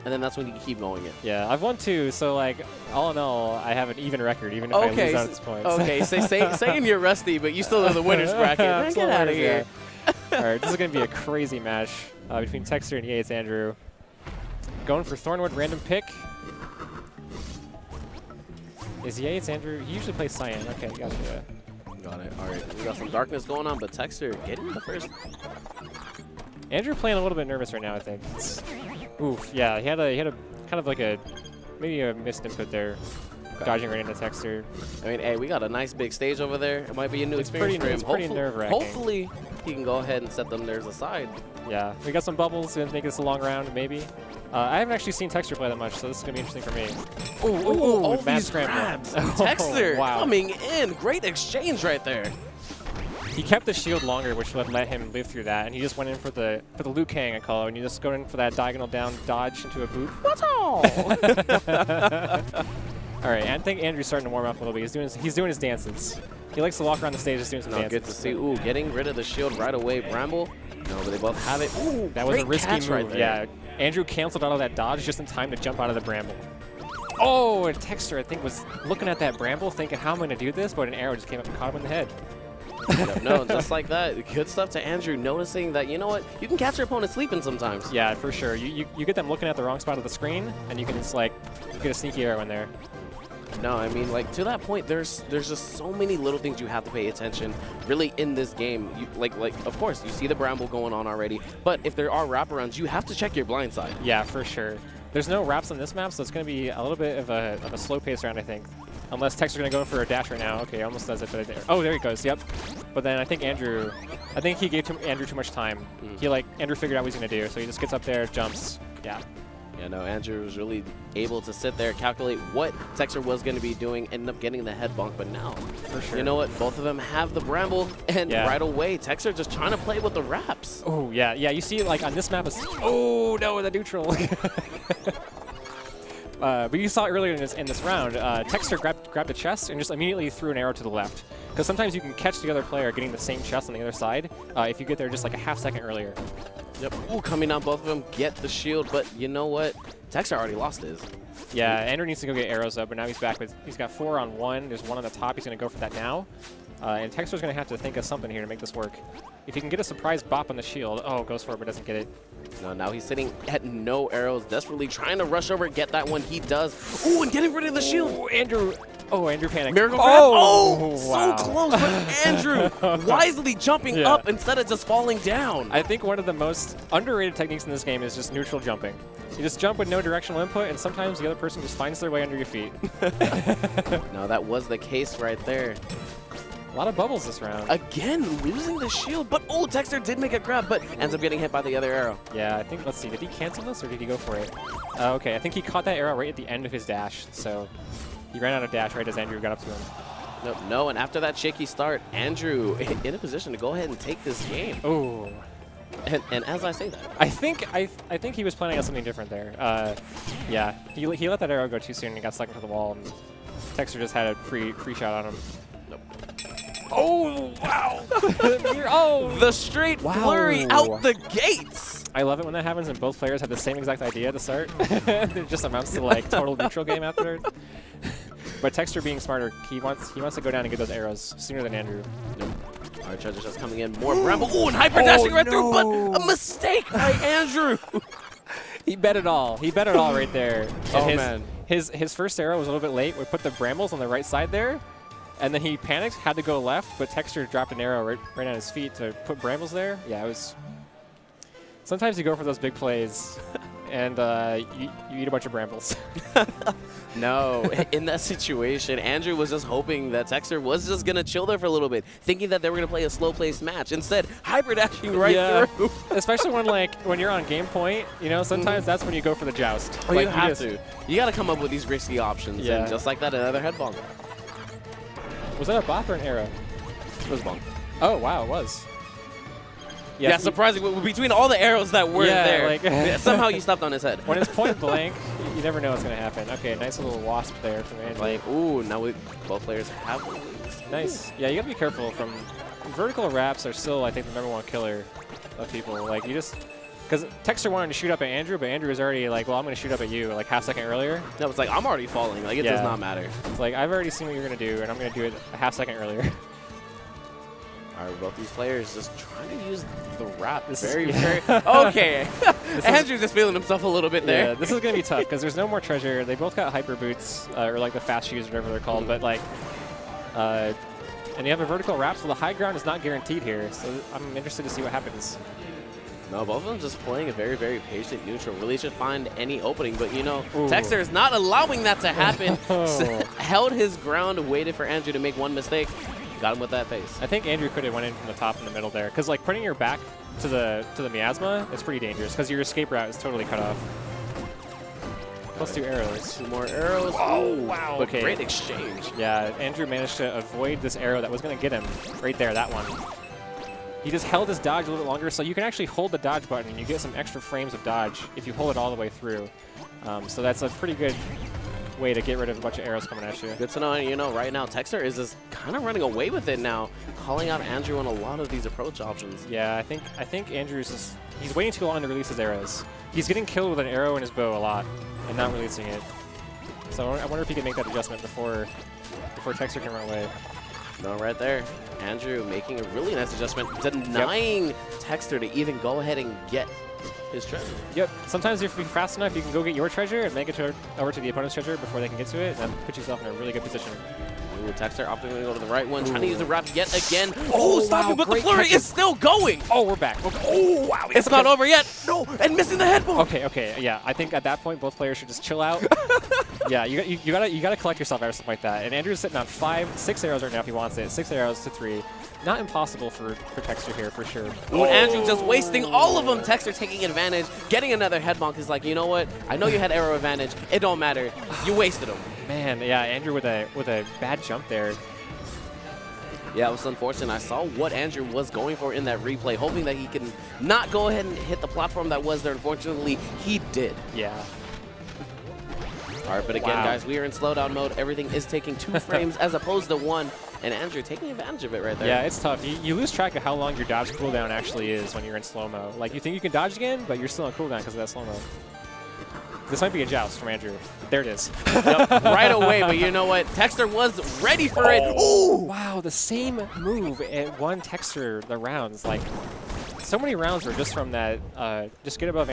and then that's when you keep going it. Yeah, I've won 2, so like all in all, I have an even record, even if I lose out at this point. Okay, saying you're rusty, but you still have the winner's bracket. Man, get out of here. All right, this is going to be a crazy match between Texter and YAYitsAndrew. Going for Thornwood, random pick. Is YAYitsAndrew? He usually plays Cyan. Okay, gotcha. Got it. All right, we got some darkness going on, but Texter getting the first. Andrew playing a little bit nervous right now, I think. Oof, yeah, he had a kind of like maybe a missed input there, dodging right into Texter. I mean, hey, we got a nice big stage over there. It might be a new experience for him. It's pretty nerve-wracking. Hopefully, he can go ahead and set them nerves aside. Yeah, we got some bubbles to make this a long round, maybe. I haven't actually seen Texter play that much, so this is going to be interesting for me. Ooh, mad scramble. Texter coming in. Great exchange right there. He kept the shield longer, which would let him live through that, and he just went in for the Liu Kang, I call it, and you just go in for that diagonal down dodge into a boot. What's all? All right, I think Andrew's starting to warm up a little bit. He's doing his dances. He likes to walk around the stage just doing some dances. Good to see. Ooh, getting rid of the shield right away. Bramble. No, but they both have it. Ooh, that was a risky move. Right there. Yeah, Andrew canceled out of that dodge just in time to jump out of the Bramble. Oh, and Texter, I think, was looking at that Bramble thinking, how am I going to do this? But an arrow just came up and caught him in the head. No, just like that. Good stuff to Andrew, noticing that, you know what, you can catch your opponent sleeping sometimes. Yeah, for sure. You get them looking at the wrong spot of the screen, and you can just, like, get a sneaky arrow in there. No, I mean, like, to that point, there's just so many little things you have to pay attention, really, in this game. Like, of course, you see the Bramble going on already, but if there are wraparounds, you have to check your blind side. Yeah, for sure. There's no wraps on this map, so it's going to be a little bit of a slow pace round, I think. Unless Texter's going to go for a dash right now. Okay, almost does it, but oh, there he goes. Yep. But then I think he gave Andrew too much time. Andrew figured out what he's going to do, so he just gets up there, jumps. Yeah. Yeah, no, Andrew was really able to sit there, calculate what Texter was going to be doing, ended up getting the head bonk, but now, for sure, you know what? Both of them have the Bramble, and right away, Texter just trying to play with the wraps. Oh, yeah. Yeah, you see, like, on this map, oh, no, the neutral. But you saw earlier in this round, Texter grabbed a chest and just immediately threw an arrow to the left. Because sometimes you can catch the other player getting the same chest on the other side if you get there just like a half second earlier. Yep. Ooh, coming on, both of them get the shield, but you know what? Texter already lost his. Yeah, Andrew needs to go get arrows up, but now he's back with, he's got 4 on 1. There's 1 on the top. He's going to go for that now. And Texter's going to have to think of something here to make this work. If he can get a surprise bop on the shield, oh, goes for it, but doesn't get it. No, now he's sitting at no arrows, desperately trying to rush over, get that one. He does. Ooh, and getting rid of the shield. Ooh, Andrew panicked. Miracle grab. Oh, wow. So close, but Andrew wisely jumping up instead of just falling down. I think one of the most underrated techniques in this game is just neutral jumping. You just jump with no directional input, and sometimes the other person just finds their way under your feet. No, that was the case right there. A lot of bubbles this round. Again, losing the shield, but oh, Texter did make a grab, but ends up getting hit by the other arrow. Yeah, I think, let's see, did he cancel this or did he go for it? Okay, I think he caught that arrow right at the end of his dash, so he ran out of dash right as Andrew got up to him. Nope, no, and after that shaky start, Andrew in a position to go ahead and take this game. Oh. And as I say that, I think he was planning on something different there. Yeah, he let that arrow go too soon and got stuck into the wall, and Texter just had a free shot on him. Nope. Oh, wow. Oh, the straight flurry out the gates. I love it when that happens and both players have the same exact idea to start. It just amounts to like total neutral game afterwards. But Texter being smarter, he wants to go down and get those arrows sooner than Andrew. Nope. All right, Treasure just coming in. More Bramble. Ooh, and hyper dashing right through, but a mistake by Andrew. He bet it all. He bet it all right there. And man. His first arrow was a little bit late. We put the Brambles on the right side there. And then he panicked, had to go left, but Texter dropped an arrow right on his feet to put Brambles there. Yeah, it was... Sometimes you go for those big plays, and you eat a bunch of Brambles. No, in that situation, Andrew was just hoping that Texter was just going to chill there for a little bit, thinking that they were going to play a slow-paced match. Instead, hyper-dashing right through. Especially when you're on game point, you know, sometimes that's when you go for the joust. Oh, like, you have to. You got to come up with these risky options, and just like that, another head bonk. Was that a bop or an arrow? It was a bonk. Oh, wow, it was. Yeah, surprising. Between all the arrows that were there, like somehow you stopped on his head. When it's point blank, you never know what's going to happen. Okay, nice little wasp there from Andrew. Like, ooh, now both players have wings. Nice. Yeah, you got to be careful. Vertical wraps are still, I think, the #1 killer of people. Like, you just Because Texter wanted to shoot up at Andrew, but Andrew was already like, well, I'm going to shoot up at you like half second earlier. No, it's like, I'm already falling. Like, it does not matter. It's like, I've already seen what you're going to do, and I'm going to do it a half second earlier. All right, both these players just trying to use the wrap. This very, is, very... Okay. Andrew's just feeling himself a little bit there. Yeah, this is going to be tough, because there's no more treasure. They both got hyper boots, or like the fast shoes, whatever they're called, but like... and you have a vertical wrap, so the high ground is not guaranteed here. So I'm interested to see what happens. No, both of them just playing a very, very patient neutral. Really should find any opening, but you know, Ooh. Texter is not allowing that to happen. Held his ground, waited for Andrew to make one mistake. Got him with that face. I think Andrew could have went in from the top in the middle there, because like putting your back to the miasma is pretty dangerous, because your escape route is totally cut off. Plus 2 arrows. 2 more arrows. Oh, wow. But Okay. great exchange. Yeah, Andrew managed to avoid this arrow that was going to get him right there, that one. He just held his dodge a little bit longer, so you can actually hold the dodge button and you get some extra frames of dodge if you hold it all the way through. So that's a pretty good way to get rid of a bunch of arrows coming at you. Good to know. You know, right now, Texter is just kind of running away with it now, calling out Andrew on a lot of these approach options. Yeah, I think Andrew's just, he's waiting too long to release his arrows. He's getting killed with an arrow in his bow a lot and not releasing it. So I wonder if he can make that adjustment before Texter can run away. No, right there. Andrew making a really nice adjustment, denying Texter to even go ahead and get his treasure. Yep. Sometimes if you're fast enough, you can go get your treasure and make it over to the opponent's treasure before they can get to it, and then put yourself in a really good position. Ooh, Texter opting to go to the right one, trying to use the wrap yet again. Oh, Stop wow, it, but the great flurry catch. is still going. Oh, we're back. Oh, wow. It's not over yet. No, and missing the head bomb. Okay, yeah. I think at that point, both players should just chill out. Yeah, you gotta collect yourself after something like that. And Andrew's sitting on 6 arrows right now if he wants it. 6 arrows to 3. Not impossible for Texter here, for sure. Ooh, Andrew just wasting all of them. Texter taking advantage, getting another head bonk. He's like, you know what? I know you had arrow advantage. It don't matter. You wasted them. Man, yeah, Andrew with a bad jump there. Yeah, it was unfortunate. I saw what Andrew was going for in that replay, hoping that he can not go ahead and hit the platform that was there. Unfortunately, he did. Yeah. All right, but again, guys, we are in slowdown mode. Everything is taking 2 frames as opposed to 1, and Andrew taking advantage of it right there. Yeah, it's tough. You lose track of how long your dodge cooldown actually is when you're in slow-mo. Like, you think you can dodge again, but you're still on cooldown because of that slow-mo. This might be a joust from Andrew. There it is. Yep, right away, but you know what? Texter was ready for it. Ooh! Wow, the same move at one Texter the rounds. Like, so many rounds were just from that, just get above